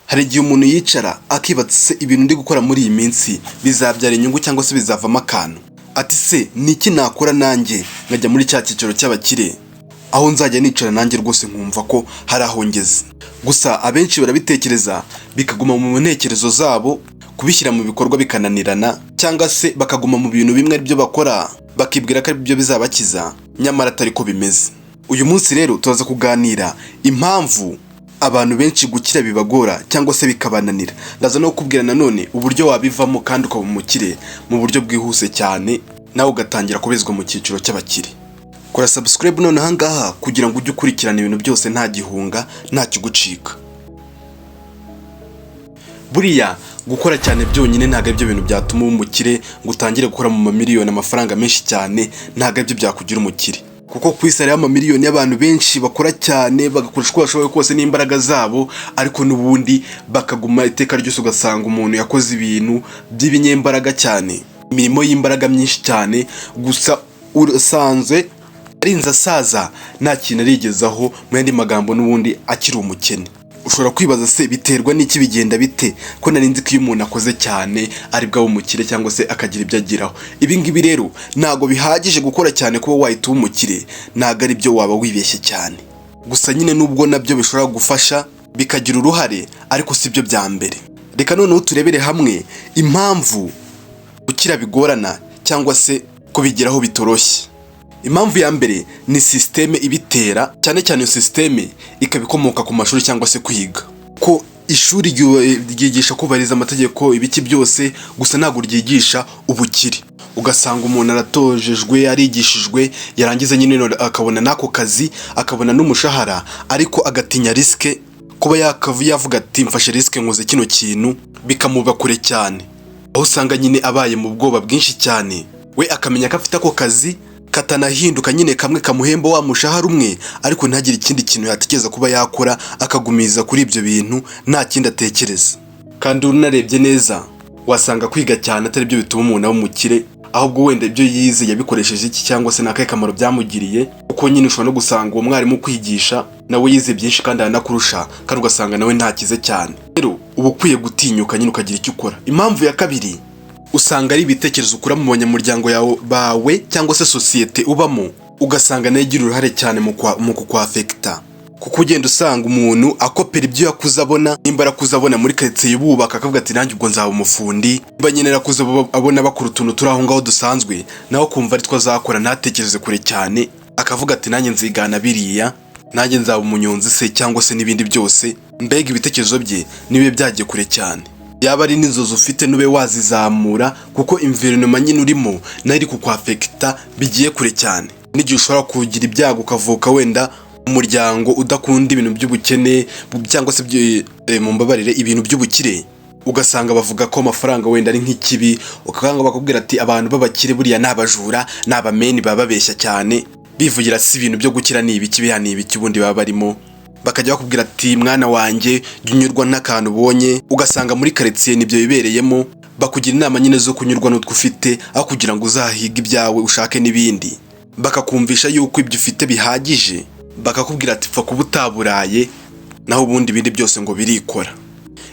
Hari igihe umuntu yicara akibatse ibintu ndi gukora muri iyi minsi bizabyara inyungu cyangwa se bizavamo akantu. Ati se niki nakora nanjye nkajya muri cya cyiciro cy'abakire, aho nzajya nicara nanjye rwose nkumva ko hari aho ngeze. Gusa abenshi barabitekereza bikaguma mu ntekerezo zabo, kubishyira mu bikorwa bikananirana, cyangwa se bakaguma mu bintu bimwe aribyo bakora bakibwira ko aribyo bizabakiza, nyamara atari ko bimeze. Uyu munsi rero turaza kuganira impamvu abantu benshi gukira bibagora cyangwa se bikabananira. Ndaza no kukubwira nanone uburyo wabivamo kandi ukaba umukire mu buryo bwihuse cyane, nawe ugatangira kubezwa mu cyiciro cy'abakire. Kora subscribe none ahangaha kugira ngo ujye ukurikirana ibintu byose nta gihunga, nta kigucika. Buriya gukora cyane byonyine ntabwo aribyo bintu byatuma uba umukire, ngo utangire gukora mu mamiliyoni amafaranga menshi cyane, ntabwo aribyo byakugira umukire. Kuko ku isi hariho amamiliyoni y'abantu benshi bakora cyane bagakoresha uko bashoboye kose n'imbaraga zabo, ariko n'ubundi bakaguma iteka ryose ugasanga umuntu yakoze ibintu by'ibinyembaraga cyane, imirimo y'imbaraga myinshi cyane, gusa usanzwe arinze asaza nta kintu arigezaho, mu yandi magambo n'ubundi akiri umukene. Ushobora kwibaza se biterwa n'iki, bigenda bite ko nari nzi ko iyo umuntu akoze cyane ari bwa umukire cyangwa se akagira ibyo ageraho. Ibi ngibi rero ntago bihagije gukora cyane kuba wahita uba umukire, ntago ari byo waba wibeshye cyane. Gusa nyine nubwo nabyo bishobora gufasha bikagira uruhare, ariko si byo bya mbere. Reka noneho turebere hamwe impamvu gukira bigorana cyangwa se kubigeraho bitoroshye. Impamvu ya mbere ni systeme ibitera, cyane cyane iyo systeme ikabikomoka ku mashuri cyangwa se kwiga. Ko ishuri ryigisha kubahiriza amategeko ibiki byose, gusa ntabwo ryigisha ubukire. Ugasanga umuntu aratojejwe, arigishijwe, yarangiza nyine akabona n'ako kazi, akabona n'umushahara, ariko agatinya riske, kuba yavuga ati mfashe riske nkoze kino kintu, bikamuba kure cyane. Aho usanga nyine abaye mu bwoba bwinshi cyane, we akamenya ko afite ako kazi katanahinduka nyine kamwe kamuhemba wa mushahara umwe, ariko ntagire ikindi kintu yatekereza kuba yakora, akagumiza kuri ibyo bintu nta kindi atekereza. Kandi unarebye neza wasanga kwiga cyane atari byo bituma umuntu aba umukire, ahubwo wenda ibyo yize yabikoresheje iki cyangwa se n'akahe kamaro byamugiriye. Kuko nyine ushobora no gusanga uwo mwarimu kwigisha nawe yize byinshi kandi aranakurusha, kandi ugasanga nawe ntakize cyane. Rero uba ukwiye gutinyuka nyine ukagira icyo ukora. Impamvu ya kabiri, usanga ari ibitekerezo ukura mu banyamuryango bawe cyangwa se sosiyete ubamo, ugasanga nayo igira uruhare cyane mu kukwafekita. Kuko ugenda usanga umuntu akopera ibyo yakuze abona, nimba arakuze abona muri quartier yubaka akavuga ati nanjye ubwo nzaba umufundi, nimba nyine arakuze abona bakora utuntu turi aho ngaho dusanzwe, naho kumva ari two azakora, ntatekereze kure cyane, akavuga ati nanjye nzigana biriya, nanjye nzaba umunyonzi se cyangwa se n'ibindi byose. Mbega ibitekerezo bye nibe byagiye kure cyane. Yaba ari n'inzozi ufite nube wazizamura, kuko environment nyine urimo nayo iri kukwafekita bigiye kure cyane. N'igihe ushobora kugira ibyago ukavuka wenda umuryango udakunda ibintu by'ubukene cyangwa se mu mbabarire ibintu by'ubukire, ugasanga bavuga ko amafaranga wenda ari nk'ikibi, ukaganga bakubwira ati abantu b'abakire buriya n'abajura n'abameni baba babeshya cyane, bivugira si ibintu byo gukira ni ibiki biha ni ibiki ubundi baba barimo. Bakajya bakubwira ati mwana wanjye jya unyurwa n'akantu ubonye, ugasanga muri quartier nibyo bibereyemo, bakugira inama nyine zo kunyurwa n'utwo ufite, aho kugira ngo uzahige ibyawe ushake n'ibindi. Bakakumvisha yuko ibyo ufite bihagije, bakakubwira ati pfa kuba utaburaye, naho ubundi ibindi byose ngo birikora.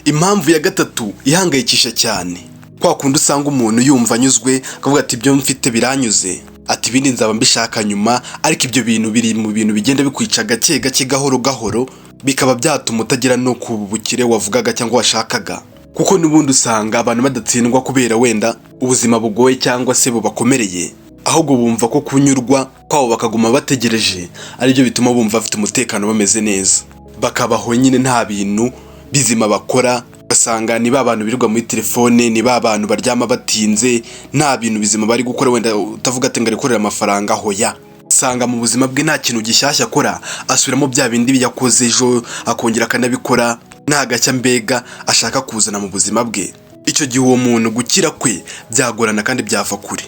Impamvu ya gatatu ihangayikisha cyane, kwa kundi usanga umuntu yumva anyuzwe akavuga ati ibyo mfite biranyuze, ati ibindi nzaba mbishaka nyuma, ariko ibyo bintu biri mu bintu bigenda bikwica gake gake gahoro gahoro, bikaba byatuma utagera no ku bukire wavugaga cyangwa washakaga. Kuko n'ubundi usanga abantu badatsindwa kubera wenda ubuzima bugoye cyangwa se bubakomereye, ahubwo bumva ko kunyurwa kwabo bakaguma bategereje aribyo bituma bumva bafite umutekano bameze neza, bakabaho nyine nta bintu bizima bakora. Ugasanga ni ba bantu birirwa muri telefone, ni ba bantu baryama batinze, nta bintu bizima bari gukora, wenda utavuga ati ngari korera amafaranga hoya. Usanga mu buzima bwe nta kintu gishyashya akora, asubiramo bya bindi yakoze ejo akongera akanabikora, nta gacya mbega ashaka kuzana mu buzima bwe. Icyo gihe uwo muntu gukira kwe byagorana kandi byava kure.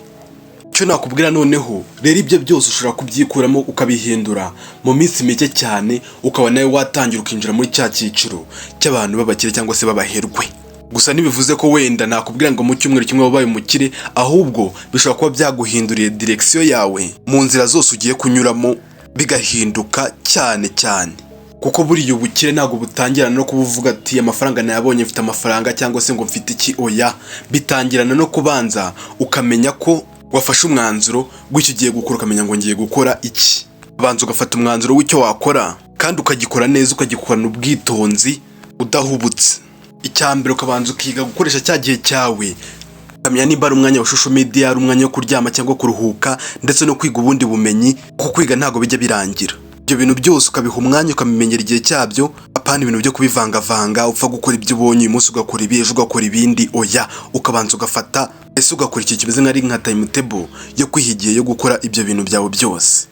Cyo nakubwira noneho rero ibyo byose ushobora kubyikuramo ukabihindura mu minsi mike cyane, ukaba nawe watangira ukinjira muri cya cyiciro cy'abantu b'abakire cyangwa se b'abaherwe. Gusa nibivuze ko wenda nakubwira ngo mu cyumweru kimwe wabaye umukire, ahubwo bishobora kuba byaguhinduriye direction yawe mu nzira zose ugiye kunyuramo, bigahinduka cyane cyane. kuko buriya ubukire ntabwo butangirana no kuvuga ati amafaranga nayabonye mfite amafaranga cyangwa se ngo mfite iki. Oya, bitangirana no kubanza ukamenya ko wafashe umwanzuro w'icyo ugiye gukora, ukamenya ngo ngiye gukora iki. Banza ugafata umwanzuro w'icyo wakora kandi ukagikora neza, ukagikorana ubwitonzi udahubutse. Icyambere ukabanza ukiga gukoresha cya gihe cyawe, ukamenya niba ari umwanya wa social media, ari umwanya wo kuryama cyangwa kuruhuka, ndetse no kwiga ubundi bumenyi, kuko kwiga ntabwo bijya birangira. Ibyo bintu byose ukabiha umwanya, ukamenyera igihe cyabyo, apana ibintu byo kubivangavanga upfa gukora ibyo ubonye uyu munsi ugakora ibi, ejo ugakora ibindi. Oya, ukabanza ugafata ese ugakora ikintu kimeze nka timetable yo kwihigiye yo gukora ibyo bintu byawe byose,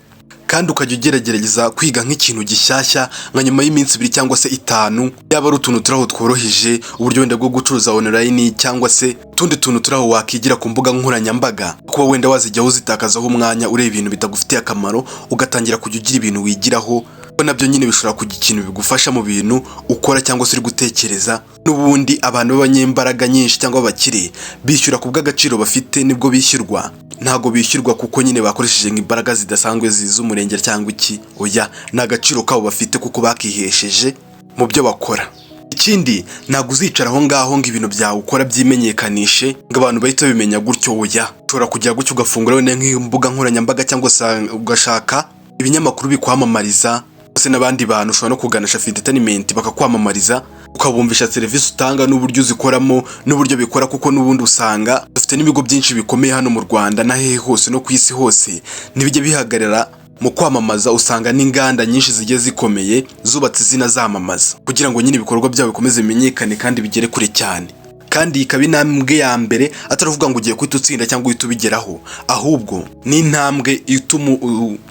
kandi ukajya ugerageza kwiga nk'ikintu gishyashya nka nyuma y'iminsi 2 cyangwa se 5, yaba ari utuntu turaho tworoheje, uburyo wenda bwo gucuruza online, cyangwa se tundi tuntu turaho wakigira ku mbuga nkoranyambaga, kuba wenda wazijyaho uzitakazaho umwanya ureba ibintu bitagufitiye akamaro, ugatangira kujya ugira ibintu wigiraho. Nabyo nyine bishobora kugira ikintu bigufasha mu bintu ukora cyangwa se uri gutekereza. N'ubundi abantu b'abanyembaraga nyinshi cyangwa abakire bishyura ku bw'agaciro bafite, nibwo bishyurwa, ntago bishyurwa kuko nyine bakoresheje nk'imbaraga zidasanzwe z'umurengera cyangwa iki. Oya, nta gaciro kabo bafite kuko bakihesheje mu byo bakora. Ikindi, ntago uzicara aho ngaho ngo ibintu byawe ukora byimenyekanishe ngo abantu bahita bimenya gutyo. Oya, ushobora kujya gutyo ugafungura wenda nk'imbuga nkoranyambaga cyangwa se ugashaka ibinyamakuru bikwamamariza, se n'abandi bantu ushobora no kugana Shafi Entertainment bakakwamamariza, ukabumvisha serivisi utanga n'uburyo uzikoramo n'uburyo bikora, kuko n'ubundi usanga dufite n'ibigo byinshi bikomeye hano mu Rwanda na hehe hose no ku isi hose nibijye bihagarara mu kwamamaza. Usanga n'inganda nyinshi zigiye zikomeye zubatse izina zamamaza kugira ngo nyine ibikorwa byabo bikomeze bimenyekane kandi bigere kure cyane. Kandi ikaba intambwe ya mbere ataravuga ngo ugiye kwita utsinda cyangwa uhita ubigeraho, ahubwo ni intambwe ituma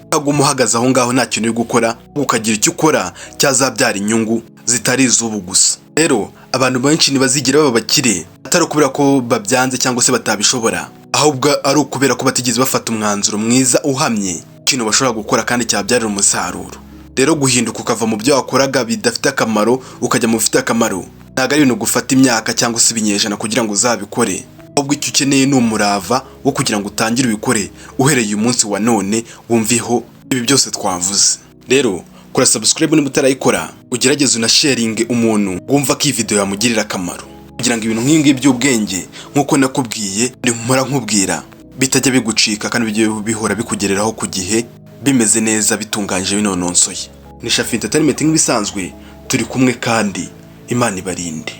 utaguma uhagaze aho ngaho nta kintu uri gukora, ukagira icyo ukora cyazabyara inyungu zitari iz'ubu gusa. Rero abantu benshi ntibazigera baba bakire atari ukubera ko babyanze cyangwa se batabishobora, ahubwo ari ukubera ko batigeze bafata umwanzuro mwiza uhamye ikintu bashobora gukora kandi cyabyarira umusaruro. Rero guhinduka ukava mu byo wakoraga bidafite akamaro ukajya mu bifite akamaro, ntabwo ari ibintu gufata imyaka cyangwa se ibinyejana kugira ngo uzabikore, ahubwo icyo ukeneye ni umurava wo kugira ngo utangire ubikore uhereye uyu munsi wa none, wumviho ibi byose twavuze. Rero kora subscribe niba utarayikora, ugerageze una sharing umuntu wumva ko iyi video yamugirira akamaro, kugira ngo ibintu nk'ingi by'ubwenge nkuko nakubwiye mpora nkubwira bitajya bigucika kandi bijye bihora bikugereraho ku gihe, bimeze neza, bitunganje, binononsoye. Ni Shafi Entertainment nk'ibisanzwe, turi kumwe kandi Imana ibarinde.